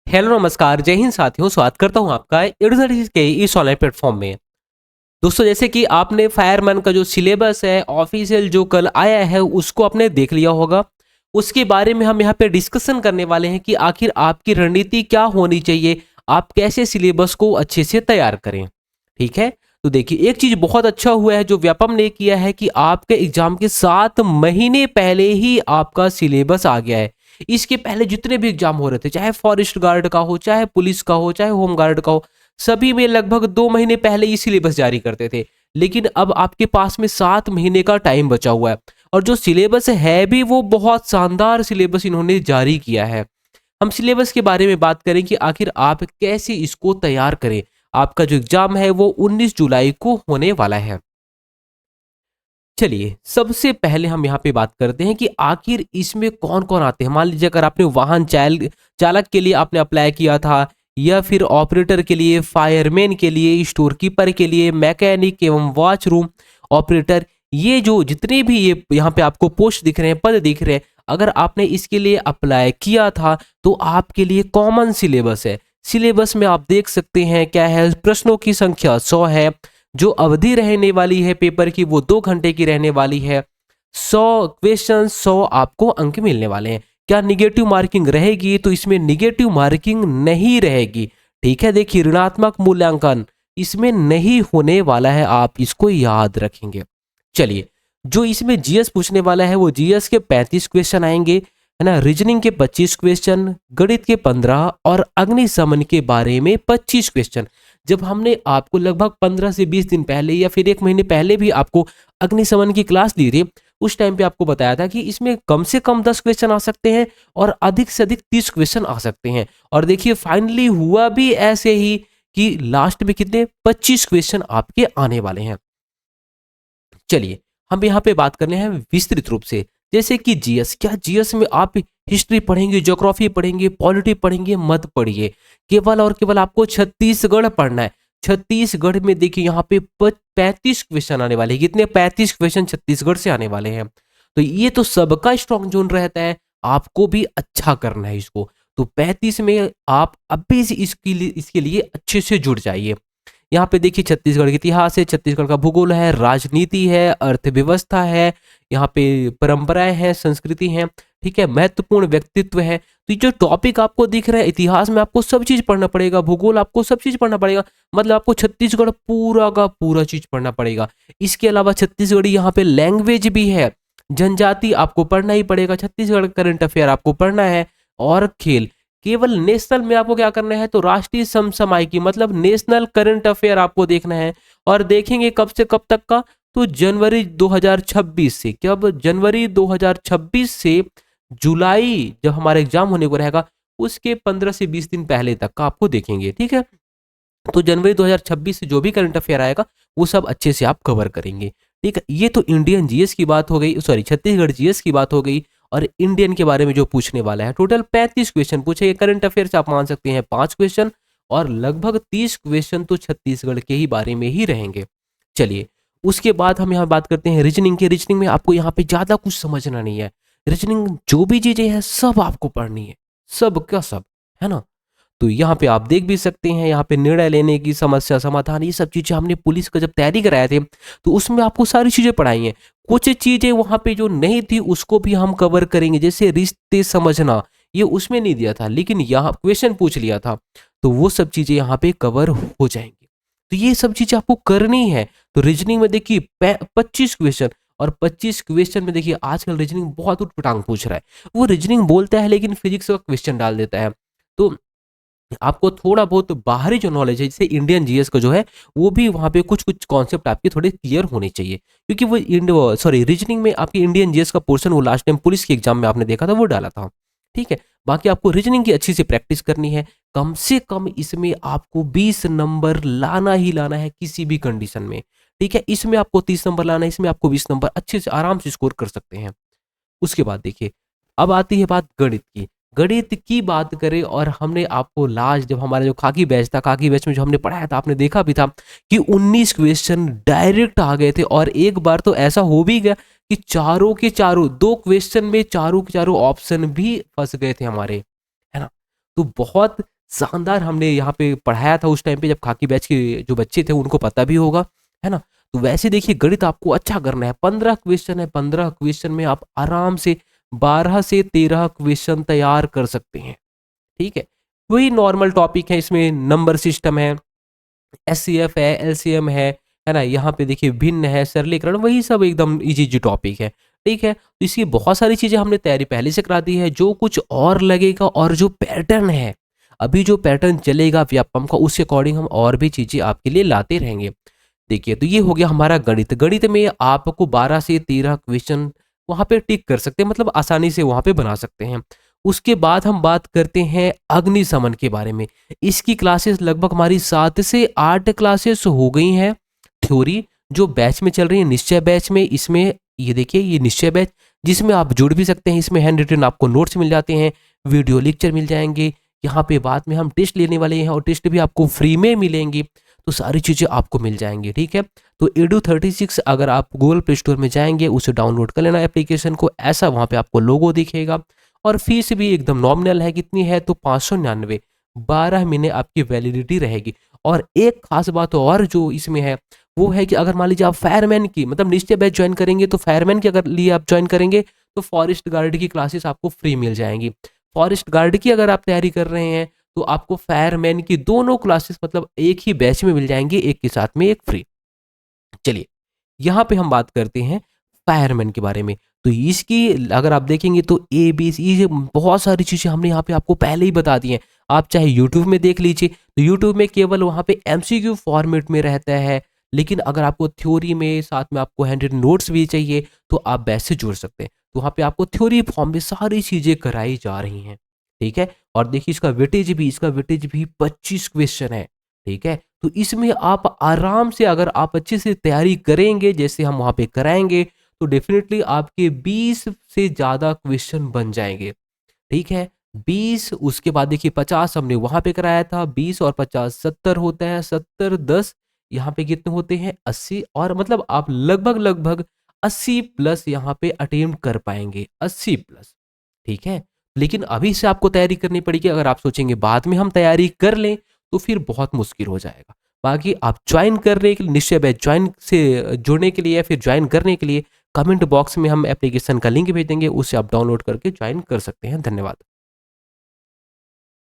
Hello नमस्कार जय हिंद साथियों, स्वागत करता हूं आपका एडुजर्स के इस ऑनलाइन प्लेटफॉर्म में। दोस्तों, जैसे कि आपने फायरमैन का जो सिलेबस है ऑफिशियल जो कल आया है उसको आपने देख लिया होगा। उसके बारे में हम यहाँ पे डिस्कशन करने वाले हैं कि आखिर आपकी रणनीति क्या होनी चाहिए, आप कैसे सिलेबस को अच्छे से तैयार करें। ठीक है, तो देखिए एक चीज बहुत अच्छा हुआ है जो व्यापम ने किया है कि आपके एग्जाम के 7 महीने पहले ही आपका सिलेबस आ गया है। इसके पहले जितने भी एग्जाम हो रहे थे, चाहे फॉरेस्ट गार्ड का हो, चाहे पुलिस का हो, चाहे होम गार्ड का हो, सभी में लगभग 2 महीने पहले ही सिलेबस जारी करते थे। लेकिन अब आपके पास में 7 महीने का टाइम बचा हुआ है और जो सिलेबस है भी वो बहुत शानदार सिलेबस इन्होंने जारी किया है। हम सिलेबस के बारे में बात करें कि आखिर आप कैसे इसको तैयार करें। आपका जो एग्जाम है वो 19 जुलाई को होने वाला है। चलिए सबसे पहले हम यहाँ पे बात करते हैं कि आखिर इसमें कौन कौन आते हैं। मान लीजिए अगर आपने वाहन चालक के लिए आपने अप्लाई किया था, या फिर ऑपरेटर के लिए, फायरमैन के लिए, स्टोर कीपर के लिए, मैकेनिक एवं वॉचरूम ऑपरेटर, ये जो जितने भी ये यहाँ पे आपको पोस्ट दिख रहे हैं, पद दिख रहे हैं, अगर आपने इसके लिए अप्लाई किया था तो आपके लिए कॉमन सिलेबस है। सिलेबस में आप देख सकते हैं क्या है, प्रश्नों की संख्या 100 है। जो अवधि रहने वाली है पेपर की वो 2 घंटे की रहने वाली है। 100 क्वेश्चन, 100 आपको अंक मिलने वाले हैं। क्या निगेटिव मार्किंग रहेगी? तो इसमें निगेटिव मार्किंग नहीं रहेगी। ठीक है, देखिए ऋणात्मक मूल्यांकन इसमें नहीं होने वाला है, आप इसको याद रखेंगे। चलिए, जो इसमें जीएस पूछने वाला है वो जीएस के 35 क्वेश्चन आएंगे, है ना। रीजनिंग के 25 क्वेश्चन, गणित के 15 और अग्निशमन के बारे में 25 क्वेश्चन। जब हमने आपको लगभग 15 से 20 दिन पहले या फिर 1 महीने पहले भी आपको अग्निशमन की क्लास दी थी, उस टाइम पे आपको बताया था कि इसमें कम से कम 10 क्वेश्चन आ सकते हैं और अधिक से अधिक 30 क्वेश्चन आ सकते हैं। और देखिए फाइनली हुआ भी ऐसे ही कि लास्ट में कितने 25 क्वेश्चन आपके आने वाले हैं। चलिए, हम यहाँ पे बात करने हैं विस्तृत रूप से। जैसे कि जीएस, क्या जीएस में आप हिस्ट्री पढ़ेंगे, ज्योग्राफी पढ़ेंगे, पॉलिटी पढ़ेंगे? मत पढ़िए। केवल और केवल आपको छत्तीसगढ़ पढ़ना है। छत्तीसगढ़ में देखिए यहाँ पे 35 क्वेश्चन आने वाले हैं। कितने? 35 क्वेश्चन छत्तीसगढ़ से आने वाले हैं। तो ये तो सबका स्ट्रॉन्ग जोन रहता है, आपको भी अच्छा करना है इसको। तो 35 में आप अभी से इसके लिए अच्छे से जुड़ जाइए। यहाँ पे देखिए छत्तीसगढ़ का इतिहास है, छत्तीसगढ़ का भूगोल है, राजनीति है, अर्थव्यवस्था है, यहाँ पे परंपराएं हैं, संस्कृति है, ठीक है, महत्वपूर्ण व्यक्तित्व है। तो ये जो टॉपिक आपको दिख रहा है, इतिहास में आपको सब चीज पढ़ना पड़ेगा, भूगोल आपको सब चीज पढ़ना पड़ेगा। मतलब आपको छत्तीसगढ़ पूरा का पूरा चीज पढ़ना पड़ेगा। इसके अलावा छत्तीसगढ़ी यहाँ पे लैंग्वेज भी है, जनजाति आपको पढ़ना ही पड़ेगा, छत्तीसगढ़ करंट अफेयर आपको पढ़ना है। और खेल, केवल नेशनल में आपको क्या करना है, तो राष्ट्रीय समसामयिकी मतलब नेशनल करंट अफेयर आपको देखना है। और देखेंगे कब से कब तक का, तो जनवरी 2026 से। कब? जनवरी 2026 से जुलाई जब हमारा एग्जाम होने को रहेगा उसके 15 से 20 दिन पहले तक का आपको देखेंगे। ठीक है, तो जनवरी 2026 से जो भी करंट अफेयर आएगा वो सब अच्छे से आप कवर करेंगे। ठीक है, ये तो इंडियन जीएस की बात हो गई, सॉरी छत्तीसगढ़ जीएस की बात हो गई। और इंडियन के बारे में जो पूछने वाला है, टोटल 35 क्वेश्चन पूछेंगे। करंट अफेयर से आप मान सकते हैं 5 क्वेश्चन, और लगभग 30 क्वेश्चन तो छत्तीसगढ़ के ही बारे में ही रहेंगे। चलिए, उसके बाद हम यहाँ बात करते हैं रीजनिंग के। रीजनिंग में आपको यहाँ पे ज्यादा कुछ समझना नहीं है। रीजनिंग जो भी चीजें हैं सब आपको पढ़नी है, सब का सब, है ना। तो यहाँ पे आप देख भी सकते हैं, यहाँ पे निर्णय लेने की समस्या समाधान, ये सब चीजें हमने पुलिस का जब तैयारी कराए थे तो उसमें आपको सारी चीजें पढ़ाई हैं। कुछ चीजें वहां पे जो नहीं थी उसको भी हम कवर करेंगे, जैसे रिश्ते समझना, ये उसमें नहीं दिया था लेकिन यहाँ क्वेश्चन पूछ लिया था, तो वो सब चीजें यहाँ पे कवर हो जाएंगी। तो ये सब चीजें आपको करनी है। तो रीजनिंग में देखिए 25 क्वेश्चन, और 25 क्वेश्चन में देखिए आजकल रीजनिंग बहुत उटपटांग पूछ रहा है। वो रीजनिंग बोलता है लेकिन फिजिक्स का क्वेश्चन डाल देता है। तो आपको थोड़ा बहुत बाहरी जो नॉलेज है, जैसे इंडियन जीएस का जो है, वो भी वहाँ पे कुछ कुछ कॉन्सेप्ट आपके थोड़े क्लियर होने चाहिए, क्योंकि वो सॉरी रीजनिंग में आपकी इंडियन जीएस का पोर्शन वो लास्ट टाइम पुलिस के एग्जाम में आपने देखा था वो डाला था। ठीक है, बाकी आपको रीजनिंग की अच्छी से प्रैक्टिस करनी है। कम से कम इसमें आपको 20 नंबर लाना ही लाना है किसी भी कंडीशन में। ठीक है, इसमें आपको 30 नंबर लाना है, इसमें आपको 20 नंबर अच्छे से आराम से स्कोर कर सकते हैं। उसके बाद देखिए, अब आती है बात गणित की। गणित की बात करें, और हमने आपको लास्ट जब हमारा जो खाकी बैच था, खाकी बैच में जो हमने पढ़ाया था, आपने देखा भी था कि 19 क्वेश्चन डायरेक्ट आ गए थे। और एक बार तो ऐसा हो भी गया कि चारों के चारों 2 क्वेश्चन में चारों के चारों ऑप्शन भी फंस गए थे हमारे, है ना। तो बहुत शानदार हमने यहाँ पे पढ़ाया था उस टाइम पे, जब खाकी बैच के जो बच्चे थे उनको पता भी होगा, है ना। तो वैसे देखिए गणित आपको अच्छा करना है, 15 क्वेश्चन है, 15 क्वेश्चन में आप आराम से 12 से 13 क्वेश्चन तैयार कर सकते हैं। ठीक है, वही नॉर्मल टॉपिक है, इसमें नंबर सिस्टम है, एचसीएफ है, एलसीएम है ना। यहाँ पे देखिए भिन्न है, सरलीकरण, वही सब एकदम इजी इजी टॉपिक है। ठीक है, तो इसकी बहुत सारी चीजें हमने तैयारी पहले से करा दी है। जो कुछ और लगेगा और जो पैटर्न है, अभी जो पैटर्न चलेगा व्यापम का, उसके अकॉर्डिंग हम और भी चीजें आपके लिए लाते रहेंगे। देखिए, तो ये हो गया हमारा गणित। गणित में आपको 12 से 13 क्वेश्चन वहां पे टिक कर सकते हैं, मतलब आसानी से वहां पे बना सकते हैं। उसके बाद हम बात करते हैं अग्निशमन के बारे में। इसकी क्लासेस लगभग हमारी 7 से 8 क्लासेस हो गई हैं। थ्योरी जो बैच में चल रही है, निश्चय बैच में, इसमें ये देखिए ये निश्चय बैच, जिसमें आप जुड़ भी सकते हैं। इसमें हैंड रिटन आपको नोट्स मिल जाते हैं, वीडियो लेक्चर मिल जाएंगे। यहाँ पे बाद में हम टेस्ट लेने वाले हैं और टेस्ट भी आपको फ्री में मिलेंगी, तो सारी चीज़ें आपको मिल जाएंगी। ठीक है, तो edu36 अगर आप गूगल प्ले स्टोर में जाएंगे, उसे डाउनलोड कर लेना एप्लीकेशन को, ऐसा वहाँ पे आपको लोगो दिखेगा। और फीस भी एकदम नॉमिनल है, कितनी है तो 599, 12 महीने आपकी वैलिडिटी रहेगी। और एक खास बात और जो इसमें है वो है कि अगर मान लीजिए आप फायरमैन की, मतलब निश्चय बैच ज्वाइन करेंगे, तो फायरमैन की अगर लिए आप ज्वाइन करेंगे तो फॉरेस्ट गार्ड की क्लासेस आपको फ्री मिल जाएंगी। फॉरेस्ट गार्ड की अगर आप तैयारी कर रहे हैं तो आपको फायरमैन की दोनों क्लासेस मतलब एक ही बैच में मिल जाएंगी, एक के साथ में एक फ्री। चलिए, यहाँ पे हम बात करते हैं फायरमैन के बारे में। तो इसकी अगर आप देखेंगे तो ए बी सी, ये बहुत सारी चीज़ें हमने यहाँ पे आपको पहले ही बता दी हैं। आप चाहे यूट्यूब में देख लीजिए, तो यूट्यूब में केवल वहाँ पे एमसीक्यू फॉर्मेट में रहता है, लेकिन अगर आपको थ्योरी में साथ में आपको हैंड नोट्स भी चाहिए तो आप बैच से जुड़ सकते हैं। तो वहाँ पे आपको थ्योरी फॉर्म में सारी चीज़ें कराई जा रही हैं। ठीक है, और देखिए इसका वेटेज भी 25 क्वेश्चन है। ठीक है, तो इसमें आप आराम से, अगर आप अच्छे से तैयारी करेंगे जैसे हम वहाँ पे कराएंगे, तो डेफिनेटली आपके 20 से ज़्यादा क्वेश्चन बन जाएंगे। ठीक है, 20, उसके बाद देखिए 50 हमने वहाँ पे कराया था, 20 और 50 70 होता है, 70 10 यहाँ पे कितने होते हैं 80, और मतलब आप लगभग लगभग 80 प्लस यहाँ पे अटेम्प्ट कर पाएंगे, 80 प्लस। ठीक है, लेकिन अभी से आपको तैयारी करनी पड़ेगी। अगर आप सोचेंगे बाद में हम तैयारी कर लें तो फिर बहुत मुश्किल हो जाएगा। बाकी आप ज्वाइन करने के लिए, निश्चय बैच ज्वाइन से जुड़ने के लिए या फिर ज्वाइन करने के लिए, कमेंट बॉक्स में हम एप्लीकेशन का लिंक भेज देंगे, उसे आप डाउनलोड करके ज्वाइन कर सकते हैं। धन्यवाद।